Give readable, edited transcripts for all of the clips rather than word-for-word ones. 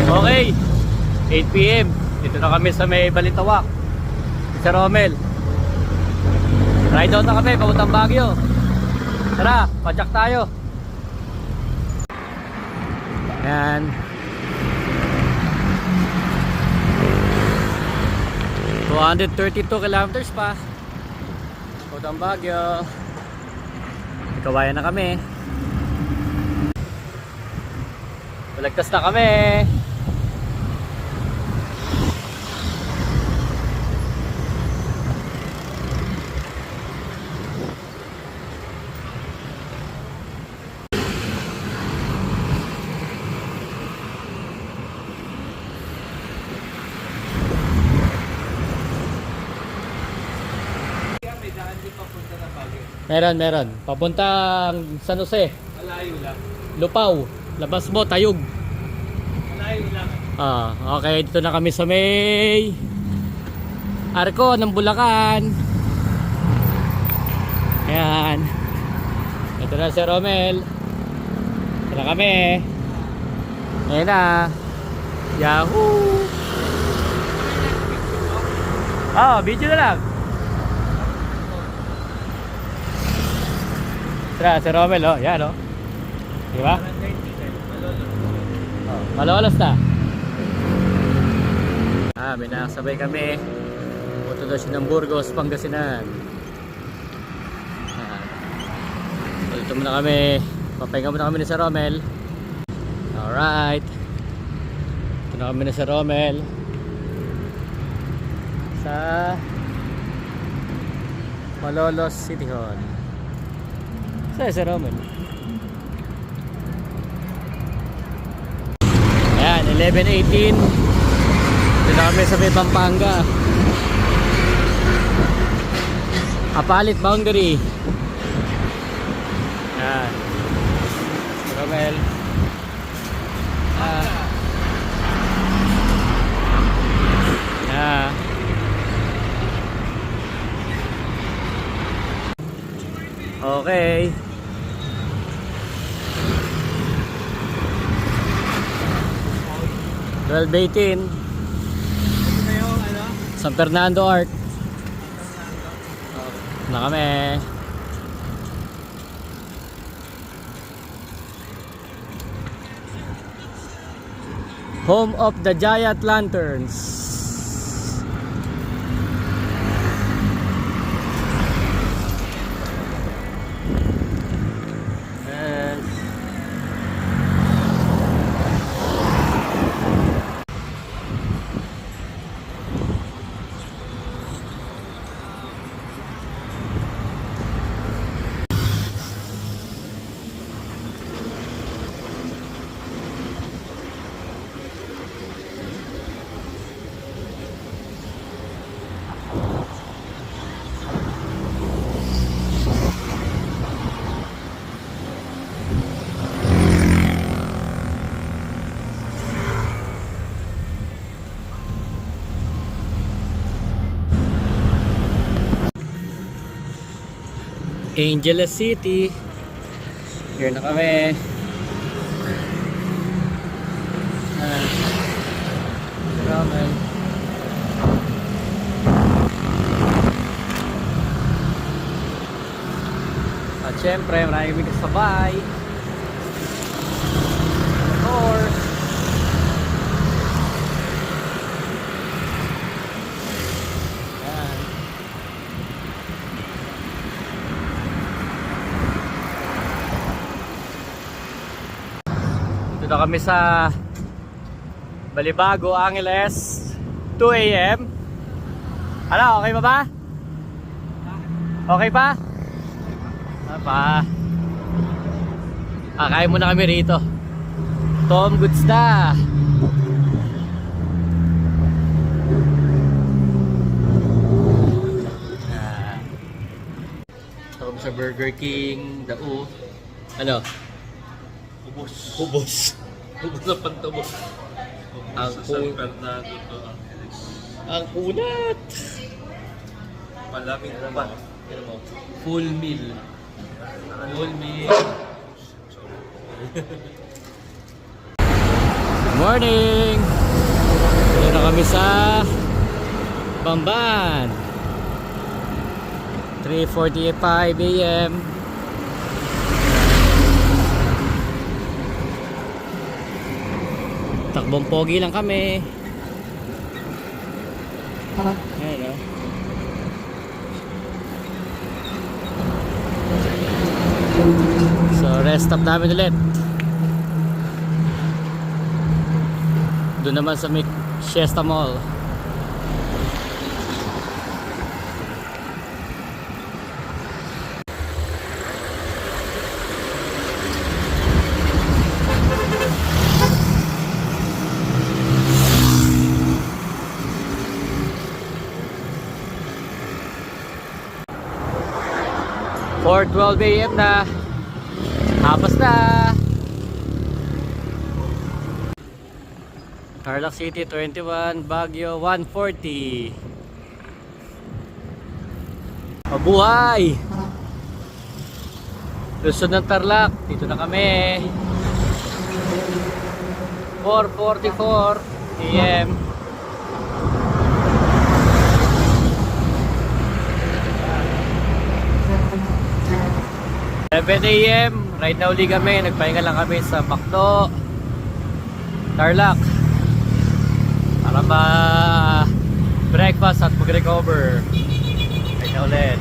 Okay, 8 PM. Dito na kami sa may Balitawak. Sa Romel. Ride out na kami, papuntang Baguio. Tara, pachak tayo. Ayan. $232 kilometers pa. Papuntang Baguio. Kawayan na kami. Balagtas na kami. Meron. Papuntang San Jose. Malayo lang. Lupaw. Labas mo, Tayog. Malayo lang. Okay. Dito na kami sa may Arco ng Bulacan. Ayan. Ito na si Romel. Ito na kami. Ayan na. Yahoo! Video na lang. Tara, si Romel, yan, diba? Malolos na. May nakasabay kami. Punta daw siya ng Burgos, Pangasinan. Dito muna kami. Papahinga muna kami ni Sir Romel. Alright. Ito na kami ni Sir Romel. Sa Malolos City Hall. Saan si Roman? Ayan, 11:18. Ito na kami sa may Pampanga. Apalit boundary. Ayan. Si Romel. Okay. $12.18. San Fernando Art. Na kami. Home of the Giant Lanterns. Angeles City. Here na kami. Ramen. At syempre, marami kami kasabay. Of course. Dito na kami sa Balibago, Angeles. 2 AM. Ano, okay pa ba? Okay pa? Kain muna kami rito. Tom Goods na. Ito kami sa Burger King, Dao. Ano? Ubos. Ubos na pantubos. Ang San Fernando to Angeles. Ang kunat. Malamig na ba? Full meal. Full meal. Good morning. kami sa Bamban. 3:45 AM. Takbong pogi lang kami. Ayan, oh. So rest stop namin ulit. Doon naman sa Siesta Mall. Or 12 AM na. Hapas na. Tarlac City 21, Baguio 140. Mabuhay! Luzon ng Tarlac, dito na kami. 4:44 AM. AM. Right now uli kami. Nagpahinga lang kami sa Macdo, Tarlac, para breakfast at mag-recover. Right now ulit.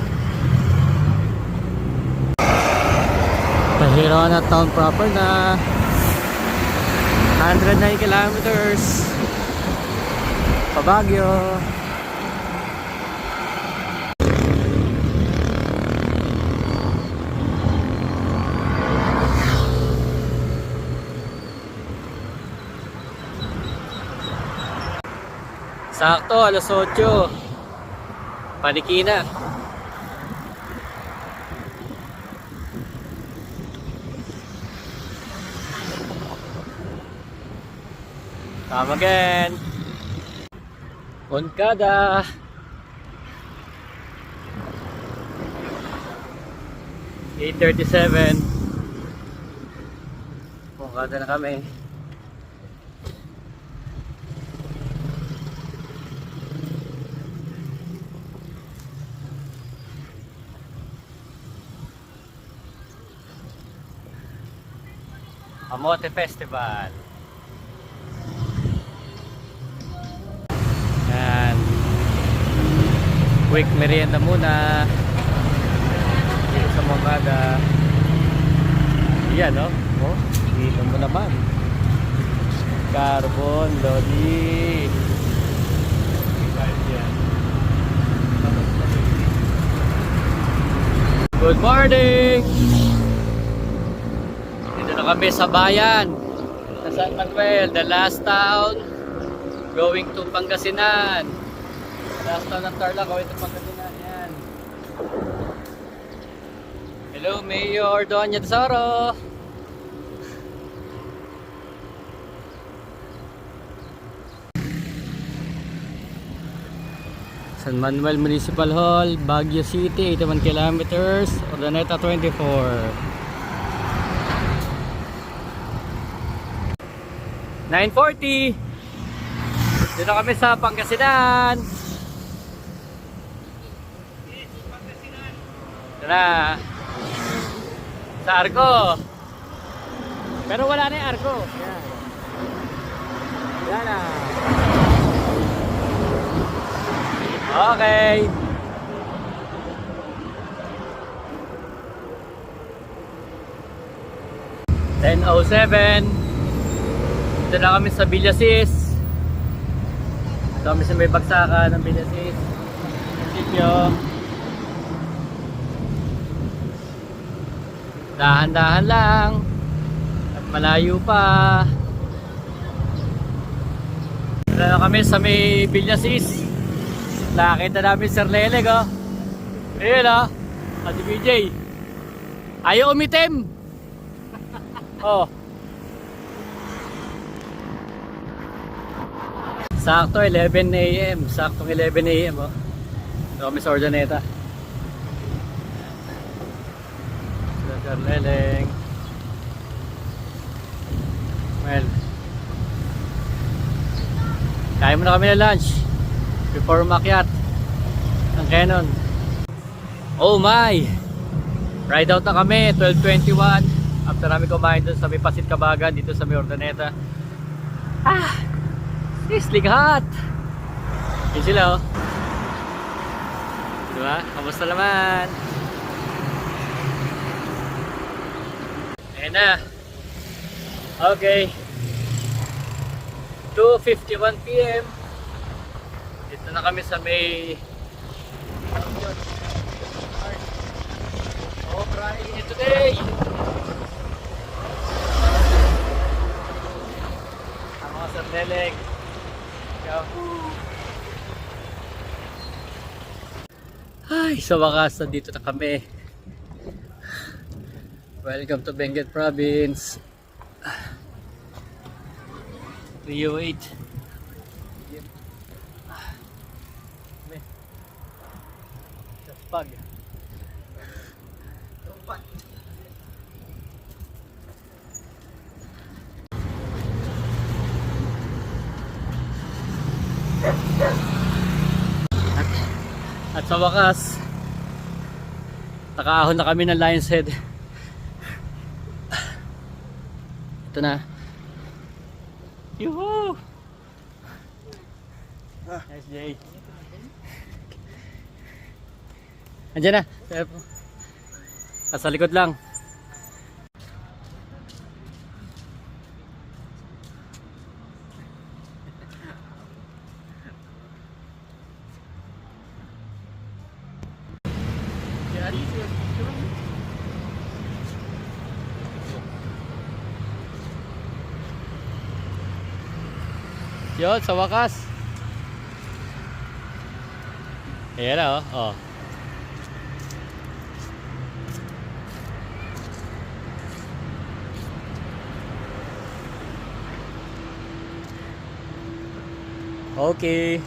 Pahiro na town proper na. 109 kilometers pa Baguio. Sakto, alas 8. Paniki na. Come again. Moncada. (8:37). Moncada na kami. Amote Festival. Yan. Quick merienda muna dito sa Moncada. Yan, no? Oh, dito mo naman. Carbon Lodi. Good morning! Kami sa bayan sa San Manuel, the last town going to Pangasinan. Last town ng Tarlac going to Pangasinan. Yan. Hello Mayor Doña Tesoro. San Manuel Municipal Hall, Baguio City, 81 kilometers, Urdaneta 24. 9:40. Dito kami sa Pangasinan. Ito na. Sa Arco. Pero wala na yung Arco. Yan. Yan na. Okay. (10:07). Dito na kami sa Villasis. Dito kami sa may bagsakan ng Villasis. Sityo. Dahan-dahan lang. At malayo pa. Dito na kami sa may Villasis. Nakita namin Sir Leleg, oh. Ayun, oh. Ati BJ. Ayaw umitim. Oh. Sakto 11 AM. Saktong 11 AM, oh. Ito kami sa Urdaneta. Sir Leleng. Well. Kain muna kami ng lunch before umakyat ng Canon. Oh my! Ride out na kami, 12:21. After namin kumain doon sa may Pasit Kabagan, dito sa may Ordaneta. Sizzling hot! Yun sila oh. Diba? Kamusta naman? Ayan na. Okay. 2:51 PM. Dito na kami sa may Friday today. Ang mga sandeleg. Ay, sa wakas nandito na kami. Welcome to Benguet Province. Rio 8. Pag. At sa wakas, nakaahon na kami ng Lion's Head. Ito na. Yuhu! Nice day. Andiyan na. Sa likod lang. Yun, sa wakas. Ayan na oh. Okay.